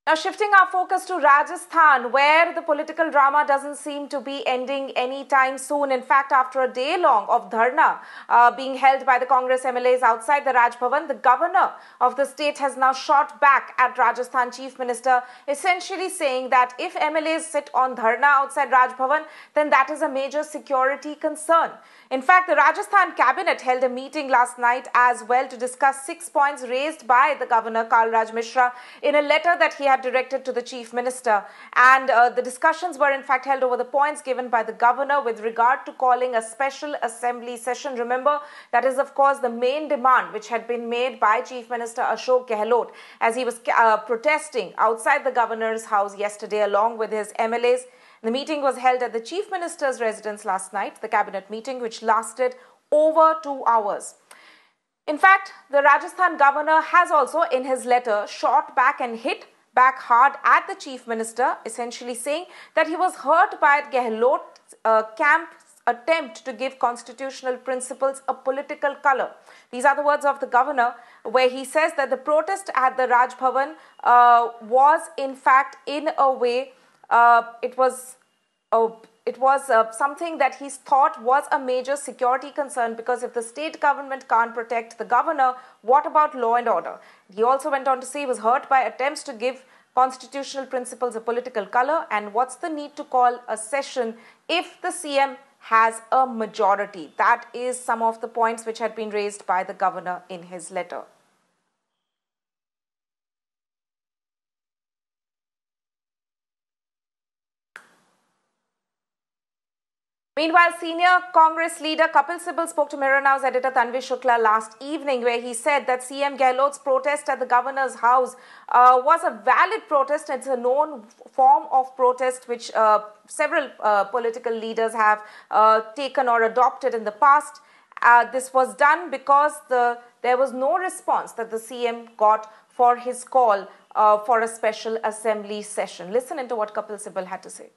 Now, shifting our focus to Rajasthan, where the political drama doesn't seem to be ending anytime soon. In fact, after a day long of Dharna being held by the Congress MLAs outside the Raj Bhavan, the governor of the state has now shot back at Rajasthan Chief Minister, essentially saying that if MLAs sit on Dharna outside Raj Bhavan, then that is a major security concern. In fact, the Rajasthan cabinet held a meeting last night as well to discuss 6 points raised by the Governor Kalraj Mishra in a letter that he had directed to the Chief Minister. And the discussions were in fact held over the points given by the Governor with regard to calling a special assembly session. Remember, that is of course the main demand which had been made by Chief Minister Ashok Gehlot as he was protesting outside the Governor's house yesterday along with his MLAs. The meeting was held at the Chief Minister's residence last night, the cabinet meeting, which lasted over 2 hours. In fact, the Rajasthan governor has also in his letter shot back and hit back hard at the Chief Minister, essentially saying that he was hurt by Gehlot's camp's attempt to give constitutional principles a political color. These are the words of the governor, where he says that the protest at the Raj Bhavan was in fact in a way it was something that he thought was a major security concern, because if the state government can't protect the governor, what about law and order? He also went on to say he was hurt by attempts to give constitutional principles a political color, and what's the need to call a session if the CM has a majority? That is some of the points which had been raised by the governor in his letter. Meanwhile, senior Congress leader Kapil Sibal spoke to Mirror Now's editor Tanvi Shukla last evening, where he said that CM Gehlot's protest at the governor's house was a valid protest. It's a known form of protest which several political leaders have taken or adopted in the past. This was done because there was no response that the CM got for his call for a special assembly session. Listen into what Kapil Sibal had to say.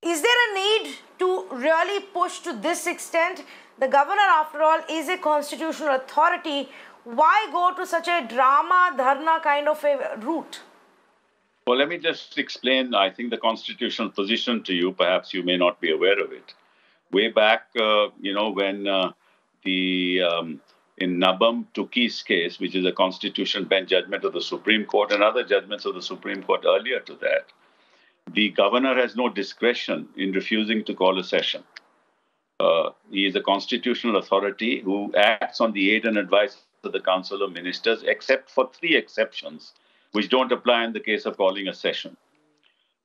Is there a need to really push to this extent? The governor, after all, is a constitutional authority. Why go to such a drama, dharna kind of a route? Well, let me just explain, I think, the constitutional position to you. Perhaps you may not be aware of it. Way back, when in Nabam Tuki's case, which is a constitutional bench judgment of the Supreme Court and other judgments of the Supreme Court earlier to that, the governor has no discretion in refusing to call a session. He is a constitutional authority who acts on the aid and advice of the Council of Ministers, except for 3 exceptions, which don't apply in the case of calling a session.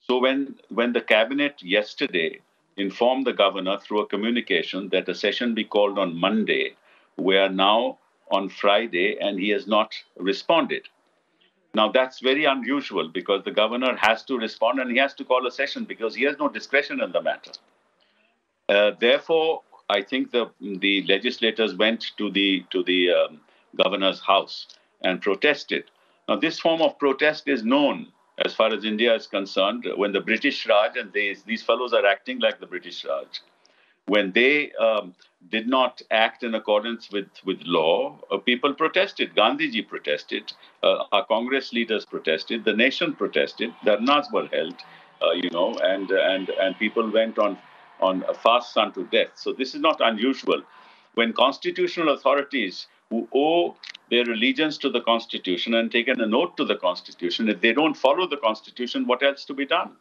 So when the cabinet yesterday informed the governor through a communication that a session be called on Monday, we are now on Friday, and he has not responded. Now, that's very unusual, because the governor has to respond and he has to call a session because he has no discretion in the matter. Therefore, I think the legislators went to the governor's house and protested. Now, this form of protest is known as far as India is concerned. When the British Raj, and these fellows are acting like the British Raj, when they did not act in accordance with law, people protested. Gandhiji protested. Our Congress leaders protested. The nation protested. Dharnas were held, and people went on fasts unto death. So this is not unusual. When constitutional authorities who owe their allegiance to the Constitution and taken an oath to the Constitution, if they don't follow the Constitution, what else to be done?